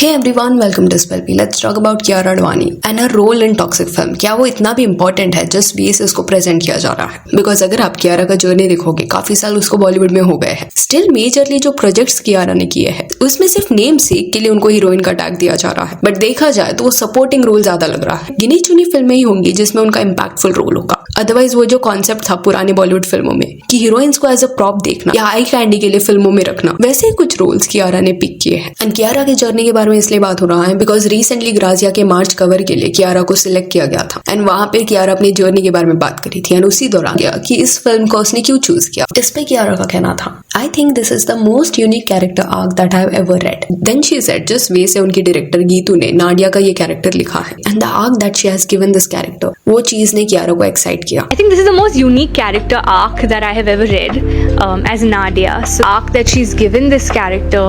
Hey everyone, welcome to Spellbee. Let's talk about Kiara Advani and her role in Toxic film. क्या वो इतना भी important है just base इसको present किया जा रहा है? बिकॉज अगर आप कियारा का जर्नी देखोगे, काफी साल उसको बॉलीवुड में हो गए हैं, स्टिल मेजरली जो प्रोजेक्ट्स कियारा ने किए हैं उसमें सिर्फ नेम सेक के लिए उनको हीरोइन का टैग दिया जा रहा है। बट देखा जाए तो वो सपोर्टिंग रोल ज्यादा लग रहा है। गिनी चुनी फिल्में ही होंगी जिसमें उनका इम्पैक्टफुल रोल होगा। अदरवाइज वो जो कॉन्सेप्ट था पुरानी बॉलीवुड फिल्मों में कि हीरोइंस को एज अ प्रॉप देखना या आई कैंडी के लिए फिल्मों में रखना, वैसे ही कुछ रोल्स कियारा ने पिक किए हैं। एंड कियारा की जर्नी के बारे में इसलिए बात हो रहा है बिकॉज रिसेंटली ग्राजिया के मार्च कवर के लिए कियारा को सिलेक्ट किया गया था एंड वहां पे कियारा अपनी जर्नी के बारे में बात करी थी एंड उसी दौरान गया कि इस फिल्म को उसने क्यों चूज किया। इस पे कियारा का कहना था, I think this is the most unique character arc that I have ever read. Then she said जिस वे से उनकी डायरेक्टर गीतू ने नाडिया का ये कैरेक्टर लिखा है and the arc that she has given this character, वो चीज ने कियारा को एक्साइट किया। I think this is the most unique character arc that I have ever read as Nadia. So arc that she's given this character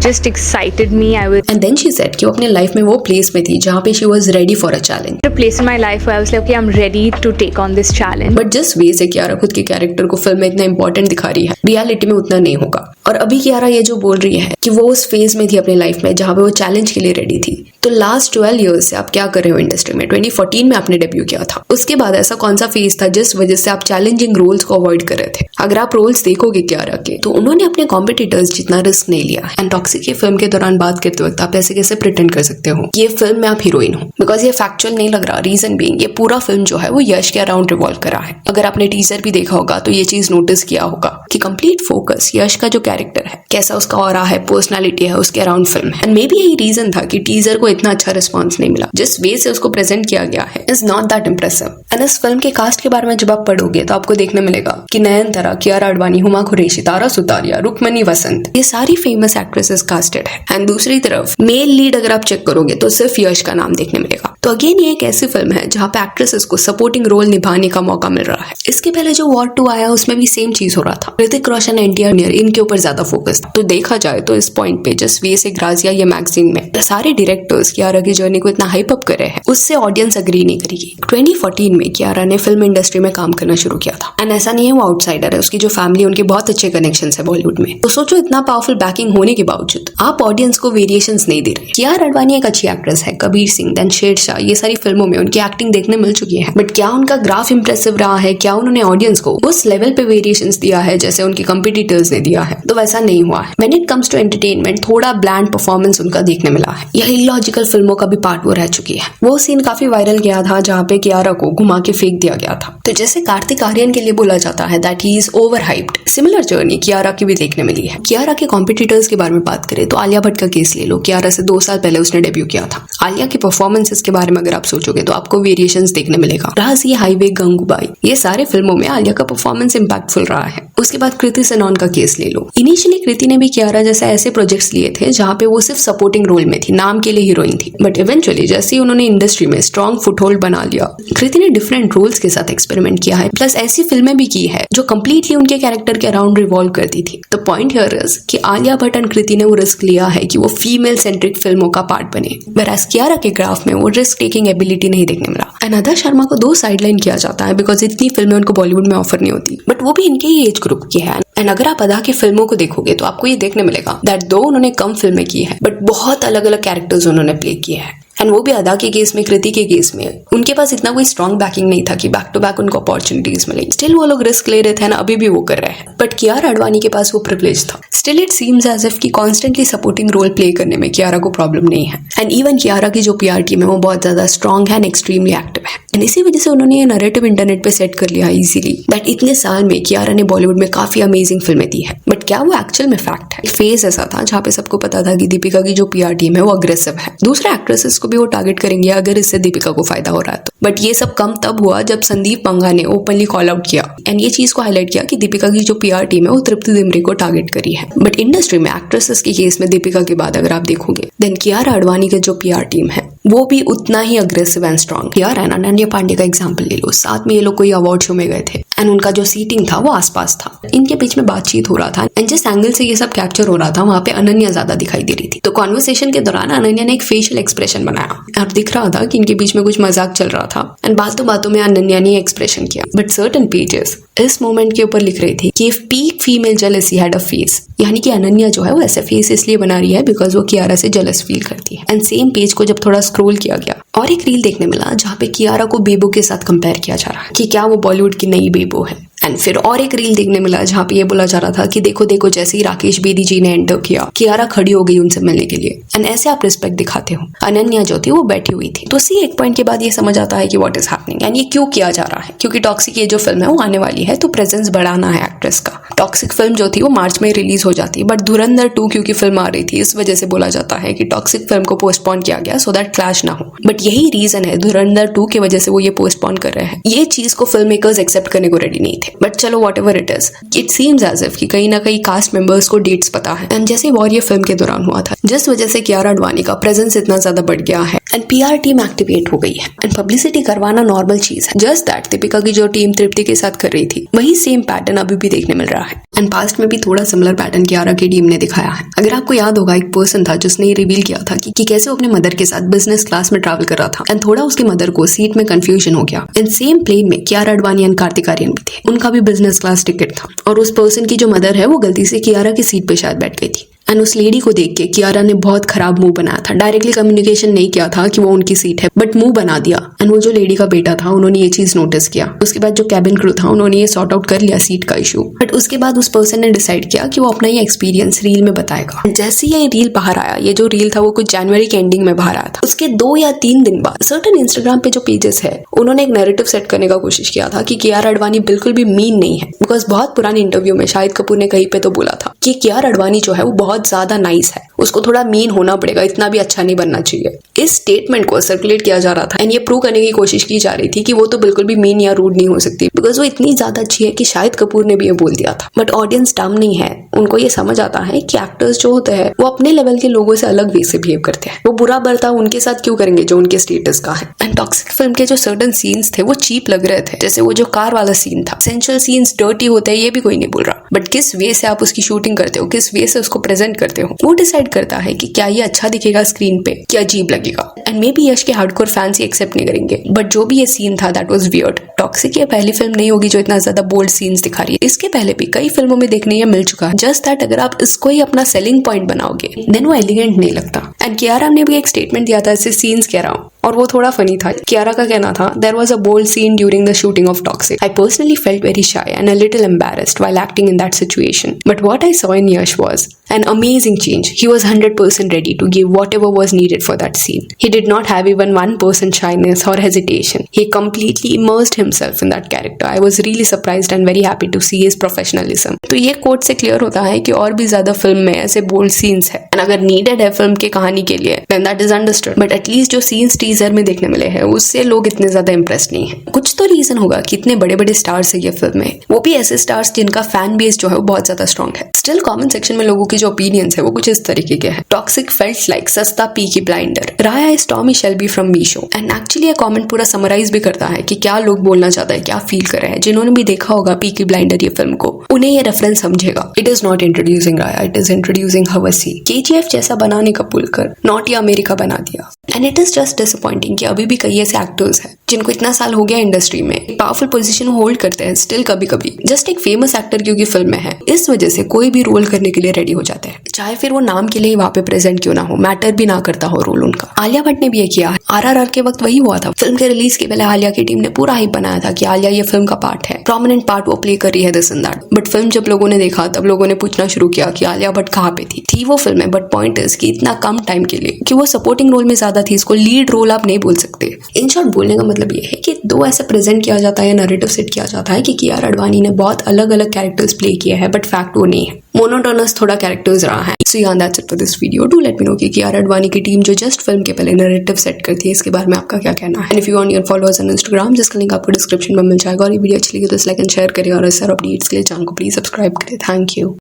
just excited me. And then she said कि वो अपने life में वो place में थी जहाँ पे she was ready for a challenge. A place in my life where I was like, okay, I'm ready to take on this challenge. But जिस वे से कियारा खुद के कैरेक्टर को फिल्म में इतना इंपॉर्टेंट दिखा रही है, रियलिटी में उतना नहीं होगा। और अभी कियारा ये जो बोल रही है कि वो उस फेज में थी अपनी लाइफ में जहाँ पे वो चैलेंज के लिए रेडी थी, तो लास्ट 12 ईयर्स से आप क्या कर रहे हो इंडस्ट्री में? 2014 में आपने डेब्यू किया था। उसके बाद ऐसा कौन सा फेज था जिस वजह से आप चैलेंजिंग रोल्स को अवॉइड कर रहे थे? अगर आप रोल्स देखोगे कियारा के, तो उन्होंने अपने कॉम्पिटिटर्स जितना रिस्क नहीं लिया। एंड टॉक्सिक की फिल्म के दौरान बात करते वक्त आप ऐसे कैसे प्रिटेंड कर सकते हो ये फिल्म में आप हीरोइन हो? बिकॉज ये फैक्चुअल नहीं लग रहा। रीजन बीइंग ये पूरा फिल्म जो है वो यश के अराउंड रिवॉल्व करा है। अगर आपने टीजर भी देखा होगा तो ये चीज नोटिस किया होगा कि कंप्लीट फोकस यश का जो कैरेक्टर है, कैसा उसका ऑरा है, पर्सनालिटी है, उसके अराउंड फिल्म है। एंड मे बी यही रीजन था कि टीजर को इतना अच्छा रिस्पॉन्स नहीं मिला। जिस वे से उसको प्रेजेंट किया गया है is not that impressive. And इस फिल्म के कास्ट के बारे में जब आप पढ़ोगे तो आपको देखने मिलेगा कि नयनतारा, कियारा आडवाणी, हुमा कुरैशी, तारा सुतारिया, रुक्मणी वसंत, ये सारी फेमस एक्ट्रेसेस कास्टेड है। एंड दूसरी तरफ मेल लीड अगर आप चेक करोगे तो सिर्फ यश का नाम देखने मिलेगा। तो अगेन ये एक ऐसी फिल्म है जहाँ पे एक्ट्रेसेस को सपोर्टिंग रोल निभाने का मौका मिल रहा है। इसके पहले जो वॉर 2 आया उसमें भी सेम चीज हो रहा था। ऋतिक रोशन, एनटीआर इनके ऊपर ज्यादा फोकस था। तो देखा जाए तो इस पॉइंट पे जस्ट वे से ग्राजिया ये मैगजीन में सारे डायरेक्टर्स कियारा की जर्नी को इतना हाइप अप कर रहे हैं, उससे ऑडियंस अग्री नहीं करेगी। 2014 में कियारा ने फिल्म इंडस्ट्री में काम करना शुरू किया था एंड ऐसा नहीं है वो आउटसाइडर है। उसकी जो फैमिली, उनके बहुत अच्छे कनेक्शन है बॉलीवुड में। तो सोचो इतना पावरफुल बैकिंग होने के बावजूद आप ऑडियंस को वेरिएशंस नहीं दे रहे। कियारा आडवाणी एक अच्छी एक्ट्रेस है। कबीर सिंह, देन शेरशाह, ये सारी फिल्मों में उनकी एक्टिंग देखने मिल चुकी है। बट क्या उनका ग्राफ इंप्रेसिव रहा है? क्या उन्होंने ऑडियंस को उस लेवल पे वेरिएशंस दिया है जैसे उनके कंपटीटर्स ने दिया है? तो वैसा नहीं हुआ है। When it comes to entertainment थोड़ा ब्लैंड परफॉर्मेंस उनका देखने मिला है। यह इलॉजिकल फिल्मों का भी पार्ट वो रह चुकी है। वो सीन काफी वायरल गया था जहाँ पे कियारा को घुमा के फेंक दिया गया था। तो जैसे कार्तिक आर्यन के लिए बोला जाता है that he is over hyped, similar journey Kiara की भी देखने मिली है। कियारा के कॉम्पिटिटर्स के बारे में बात करें तो आलिया भट्ट का केस ले लो। कियारा से 2 साल पहले उसने डेब्यू किया था। आलिया की परफॉर्मेंसेस के बारे में अगर आप सोचोगे तो आपको वेरिएशंस देखने मिलेगा। राजी, हाईवे, गंगूबाई, ये सारे फिल्मों में आलिया का परफॉर्मेंस इंपैक्टफुल रहा है। उसके बाद कृति सेनन का केस ले लो। इनिशियली कृति ने भी कियारा जैसे ऐसे प्रोजेक्ट्स लिए थे जहाँ पे वो सिर्फ सपोर्टिंग रोल में थी, नाम के लिए हीरोइन थी। बट इवेंचुअली जैसे ही उन्होंने इंडस्ट्री में स्ट्रॉन्ग फुटहोल्ड बना लिया, कृति ने डिफरेंट रोल्स के साथ एक्सपेरिमेंट किया है, प्लस ऐसी फिल्में भी की है जो कंप्लीटली उनके कैरेक्टर के अराउंड रिवॉल्व करती थी। द पॉइंट हियर इज कि आलिया भट्ट एंड कृति ने वो रिस्क लिया है कि वो फीमेल सेंट्रिक फिल्मों का पार्ट बने, whereas कियारा के ग्राफ में वो रिस्क टेकिंग एबिलिटी नहीं देखने मिला। एंड अदा शर्मा को 2 साइडलाइन किया जाता है बिकॉज इतनी फिल्में उनको बॉलीवुड में ऑफर नहीं होती, बट वो भी इनके ही एज ग्रुप की है। एंड अगर आप अदा की फिल्मों को देखोगे तो आपको ये देखने मिलेगा दैट दो उन्होंने कम फिल्में की है बट बहुत अलग अलग कैरेक्टर्स उन्होंने प्ले किए हैं। एंड वो भी अदा के केस में, कृति के केस में उनके पास इतना कोई स्ट्रॉन्ग बैकिंग नहीं था कि बैक टू बैक उनको अपॉर्चुनिटीज मिलेगी। स्टिल वो लोग रिस्क ले रहे थे ना, अभी भी वो कर रहे हैं। बट कियारा आडवाणी के पास वो प्रिविलेज था। Still it seems as if कि कॉन्स्टेंटली सपोर्टिंग रोल प्ले करने में कियारा को प्रॉब्लम नहीं है। एंड इवन कियारा की जो पीआर टीम है वो बहुत ज्यादा स्ट्रॉन्ग है एंड एक्सट्रीमली एक्टिव है। एंड इसी वजह से उन्होंने ये नैरेटिव इंटरनेट पे सेट कर लिया इजीली दैट इतने साल में कियारा ने बॉलीवुड में काफी अमेजिंग फिल्में दी है। बट क्या वो एक्चुअल में फैक्ट है? फेज ऐसा था जहाँ पे सबको पता था कि दीपिका की जो पीआर टीम है वो अग्रेसिव है, दूसरे एक्ट्रेसेस को भी वो टारगेट करेंगे अगर इससे दीपिका को फायदा हो रहा है तो। बट ये सब कम तब हुआ जब संदीप पंगा ने ओपनली कॉल आउट किया एंड ये चीज को हाईलाइट किया कि दीपिका की जो पीआर टीम है वो तृप्ति डिमरी को टारगेट करी है। बट इंडस्ट्री में एक्ट्रेसेस के केस में दीपिका के बाद अगर आप देखोगे देन कियारा आडवाणी की जो पीआर टीम है वो भी उतना ही अग्रेसिव एंड स्ट्रॉन्ग। कियारा है ना, अनन्या पांडे का एग्जांपल ले लो। साथ में ये लोग कोई अवार्ड शो में गए थे एंड उनका जो सीटिंग था वो आसपास था। इनके बीच में बातचीत हो रहा था एंड जिस एंगल से ये सब कैप्चर हो रहा था वहां पे अनन्या ज्यादा दिखाई दे रही थी। तो कॉन्वर्सेशन के दौरान अनन्या ने एक फेशियल एक्सप्रेशन बनाया और दिख रहा था कि इनके बीच में कुछ मजाक चल रहा था एंड बातों बातों में अनन्या ने एक्सप्रेशन किया। बट सर्टेन पेजेस इस मोमेंट के ऊपर लिख रही थी कि peak female jealousy had a face, यानी कि अनन्या जो है वो ऐसा फेस इसलिए बना रही है बिकॉज वो कियारा से जेलस फील करती है। एंड सेम पेज को जब थोड़ा स्क्रॉल किया गया और एक रील देखने मिला जहाँ पे कियारा को बेबो के साथ कंपेयर किया जा रहा है कि क्या वो बॉलीवुड की नई बेबो है। एंड फिर और एक रील देखने मिला जहाँ पे ये बोला जा रहा था कि देखो देखो जैसे ही राकेश बेदी जी ने एंटर किया कियारा खड़ी हो गई उनसे मिलने के लिए। एंड ऐसे आप रिस्पेक्ट दिखाते हो। अनन्या जो थी वो बैठी हुई थी। तो सी एक पॉइंट के बाद ये समझ आता है कि व्हाट इज हैपनिंग एंड ये क्यों किया जा रहा है, क्योंकि टॉक्सिक ये जो फिल्म है वो आने वाली है तो प्रेजेंस बढ़ाना है एक्ट्रेस का। टॉक्सिक फिल्म जो थी वो मार्च में रिलीज हो जाती, बट धुरंधर 2 क्योंकि फिल्म आ रही थी इस वजह से बोला जाता है कि टॉक्सिक फिल्म को पोस्टपोन किया गया सो दैट क्लैश ना हो। बट यही रीजन है धुरंधर 2 की वजह से वो ये पोस्टपोन कर रहे हैं। ये चीज को फिल्म मेकर्स एक्सेप्ट करने को रेडी नहीं थे। बट चलो whatever it is, it seems as if कि कहीं ना कहीं कास्ट मेंबर्स को डेट्स पता है। एंड जैसे वॉरियर फिल्म के दौरान हुआ था जिस वजह से कियारा अडवाणी का प्रेजेंस इतना ज्यादा बढ़ गया है एंड पीआर टीम एक्टिवेट हो गई है एंड पब्लिसिटी करवाना नॉर्मल चीज है। जस्ट दैट दीपिका की जो टीम तृप्ति के साथ कर रही थी वही सेम पैटर्न अभी भी देखने मिल रहा है। एंड पास्ट में भी थोड़ा सिमिलर पैटर्न कियारा की टीम ने दिखाया है। अगर आपको याद होगा एक पर्सन था जिसने ये रिवील किया था कि कैसे वो अपने मदर के साथ बिजनेस क्लास में ट्रैवल कर रहा था एंड थोड़ा उसकी मदर को सीट में कंफ्यूजन हो गया। एंड सेम प्लेन में कियारा अडवाणी एंड कार्तिक आर्यन भी थे, उनका भी बिजनेस क्लास टिकट था और उस पर्सन की जो मदर है वो गलती से कियारा की सीट पे शायद बैठ गई थी। एंड उस लेडी को देख के कियारा ने बहुत खराब मुंह बनाया था। डायरेक्टली कम्युनिकेशन नहीं किया था कि वो उनकी सीट है बट मुंह बना दिया। एंड वो जो लेडी का बेटा था उन्होंने ये चीज नोटिस किया। उसके बाद जो कैबिन क्रू था उन्होंने ये सॉर्ट आउट कर लिया सीट का इशू। बट उसके बाद उस पर्सन ने डिसाइड किया कि वो अपना ये एक्सपीरियंस रील में बताएगा। जैसे ये रील बाहर आया, ये जो रील था वो कुछ जनवरी के एंडिंग में बाहर आया था, उसके 2 या 3 दिन बाद सर्टेन इंस्टाग्राम पे जो पेजेस है उन्होंने एक नैरेटिव सेट करने का कोशिश किया था कि कियारा अडवाणी बिल्कुल भी मीन नहीं है। बिकॉज बहुत पुरानी इंटरव्यू में शाहिद कपूर ने कहीं पे तो बोला था कि कियारा अडवाणी जो है वो बहुत ज्यादा नाइस है, उसको थोड़ा मीन होना पड़ेगा, इतना भी अच्छा नहीं बनना चाहिए। इस स्टेटमेंट को सर्कुलेट किया जा रहा था एंड ये प्रूव करने की कोशिश की जा रही थी कि वो तो बिल्कुल भी मीन या रूड नहीं हो सकती बिकॉज वो इतनी ज्यादा अच्छी है कि शाहिद कपूर ने भी ये बोल दिया था। बट ऑडियंस डम नहीं है, उनको ये समझ आता है कि एक्टर्स जो होते हैं वो अपने लेवल के लोगों से अलग वे से बिहेव करते हैं। वो बुरा बर्ताव उनके साथ क्यों करेंगे जो उनके स्टेटस का है। एंड टॉक्सिक फिल्म के जो सर्टेन सीन्स थे वो चीप लग रहे थे, जैसे वो जो कार वाला सीन था। एसेंशियल सीन्स डर्टी होते हैं ये भी कोई नहीं बोल रहा, बट किस वे से आप उसकी शूटिंग करते हो, किस वे से उसको प्रेजेंट करते हो वो डिसाइड करता है कि क्या ये अच्छा दिखेगा स्क्रीन पे, क्या अजीब लगेगा। एंड मे बी यश के हार्डकोर फैंस ही एक्सेप्ट नहीं करेंगे, बट जो भी ये सीन था दैट वाज वियर्ड। टॉक्सिक ये पहली फिल्म नहीं होगी जो इतना ज्यादा बोल्ड सीन्स दिखा रही है, इसके पहले भी कई फिल्मों में देखने ये मिल चुका है। जस्ट दैट अगर आप इसको ही अपना सेलिंग पॉइंट बनाओगे देन वो एलिगेंट नहीं लगता। एंड कियारा ने भी एक स्टेटमेंट दिया था ऐसे सीन्स कह रहा हूँ और वो थोड़ा फनी था। कियारा का कहना था there was a bold scene during the shooting of Toxic. I personally felt very shy and a little embarrassed while acting in that situation, but what I saw in Yash was an amazing change. He was 100% ready to give whatever was needed for that scene. He did not have even 1% shyness or hesitation. He completely immersed himself in that character. I was really surprised and very happy to see his professionalism. तो ये coat से clear होता है कि और भी ज्यादा film में ऐसे बोल्ड सीन्स है एंड अगर नीडेड है फिल्म की कहानी के लिए then that is understood. But at least जो सीन्स टीजर में देखने मिले हैं उससे लोग इतने ज्यादा इम्प्रेस नहीं है। कुछ तो रीजन होगा कि इतने बड़े बड़े स्टार्स है ये फिल्म में, वो भी ऐसे स्टार्स जिनका फैन बेस जो है वो बहुत ज्यादा स्ट्रॉन्ग है। स्टिल कमेंट सेक्शन में लोगों की जो ओपिनियंस है वो कुछ इस तरीके के हैं। टॉक्सिक फेल्ट लाइक सस्ता Peaky blinder, Raya is Tommy Shelby from Meesho. And actually ये कमेंट पूरा समराइज भी करता है कि क्या लोग बोलना चाहते हैं, क्या फील कर रहे हैं। जिन्होंने भी देखा होगा पीकी ब्लाइंडर ये फिल्म को उन्हें ये रेफरेंस समझेगा। It is not introducing Raya, it is introducing Haveli. KGF जैसा बनाने का पुल कर नॉट या अमेरिका बना दिया। And it is just disappointing कि अभी भी कई ऐसे एक्टर्स हैं जिनको इतना साल हो गया इंडस्ट्री में, पावरफुल पोजीशन होल्ड करते हैं स्टिल कभी कभी जस्ट एक फेमस एक्टर क्योंकि फिल्म में है इस वजह से कोई भी रोल करने के लिए रेडी हो जाते हैं, चाहे फिर वो नाम के लिए ही वहां पे प्रेजेंट क्यों ना हो, मैटर भी ना करता हो रोल उनका। आलिया भट्ट ने भी ये किया है। आरआरआर के वक्त वही हुआ था। फिल्म के रिलीज के पहले आलिया की टीम ने पूरा हाइप बनाया था कि आलिया ये फिल्म का पार्ट है, प्रोमिनेंट पार्ट वो प्ले कर रही है this and that. But film जब लोगों ने देखा तब लोगों ने पूछना शुरू किया कि आलिया भट्ट कहाँ पे थी वो फिल्म में। बट पॉइंट इज कि इतना कम टाइम के लिए कि वो सपोर्टिंग रोल में ज्यादा थी, इसको लीड रोल आप नहीं बोल सकते। इन शॉर्ट बोलने का मतलब ये है कि दो ऐसे प्रेजेंट किया जाता है, नैरेटिव सेट किया जाता है कि कियारा अडवाणी ने बहुत अलग अलग कैरेक्टर्स प्ले किए हैं बट फैक्ट वो नहीं है, मोनोटोनस थोड़ा कैरेक्टर्स रहा है। सो यार that's it for this video. Do let me know कि कियारा अडवाणी की टीम जो जस्ट फिल्म के पहले नैरेटिव सेट करती है इसके बारे में आपका क्या कहना है। And if you want your followers on Instagram जिसका लिंक आपको डिस्क्रिप्शन में मिल जाएगा। और ये वीडियो अच्छी लगी तो लाइक एंड शेयर करिए और इस सारे अपडेट्स के लिए चैनल को प्लीज सब्सक्राइब करिए। Thank you.